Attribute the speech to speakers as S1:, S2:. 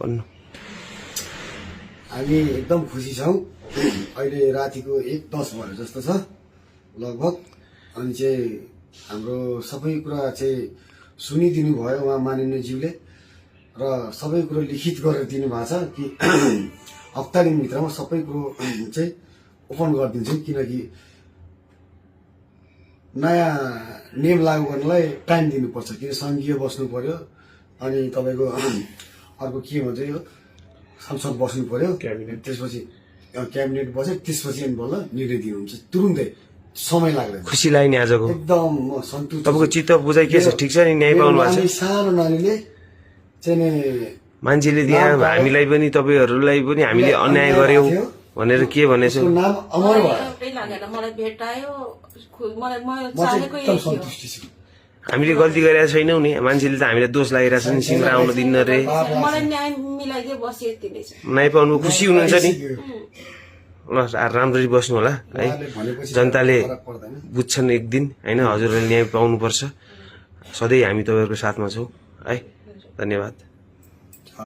S1: भन्नु।
S2: हामी एकदम खुसी छौँ। अहिले रातिको 1:10 भयो जस्तो छ लगभग। अनि चाहिँ हाम्रो सबै कुरा चाहिँ सुनिदिनु भयो उहाँ माननीयज्यूले र सबै कुरो लिखित गरेर दिनुभएको छ कि हप्ता दिनभित्रमा सबै कुरो चाहिँ ओपन गरिदिन्छौँ, किनकि नयाँ नियम लागू गर्नलाई टाइम दिनुपर्छ, किन सङ्घीय बस्नु पर्यो अनि तपाईँको अर्को के भन्छ यो संसद बस्नु पर्यो, त्यसपछि क्याबिनेट बस्यो, त्यसपछि अनि बल्ल निर्णय दिनुहुन्छ। तुरुन्तै समय लाग्दैन।
S1: खुसी लाग्यो नि आजको,
S2: एकदम म सन्तुष्ट।
S1: तपाईँको चित्त बुझाइ के छ? ठिक छ नि? न्याय पाउनु भएको छ?
S2: सानो नानीले चाहिँ
S1: मान्छेले त्यहाँ हामीलाई पनि तपाईँहरूलाई पनि हामीले अन्याय गर्यौँ भनेर के भनेछ?
S2: नाम अमर भयो।
S3: मलाई भेटायो, मलाई म
S2: म चाहिँ
S3: चाहेको
S2: एकदम
S3: यही थियो।
S2: सन्तुष्टि छु।
S1: हामीले गल्ती गरेका छैनौँ नि, मान्छेले त हामीलाई दोष लागिरहेछ नि, सिमरा आउनु दिन्न रे,
S3: मलाई न्याय मिलाइदिए बस यति नै छ।
S1: न्याय पाउनु खुसी हुनुहुन्छ नि? ल राम्ररी बस्नु होला है, जनताले बुझ्छन् एक दिन होइन, हजुरहरूले न्याय पाउनुपर्छ। सधैँ हामी तपाईँहरूको साथमा छौँ है, धन्यवाद।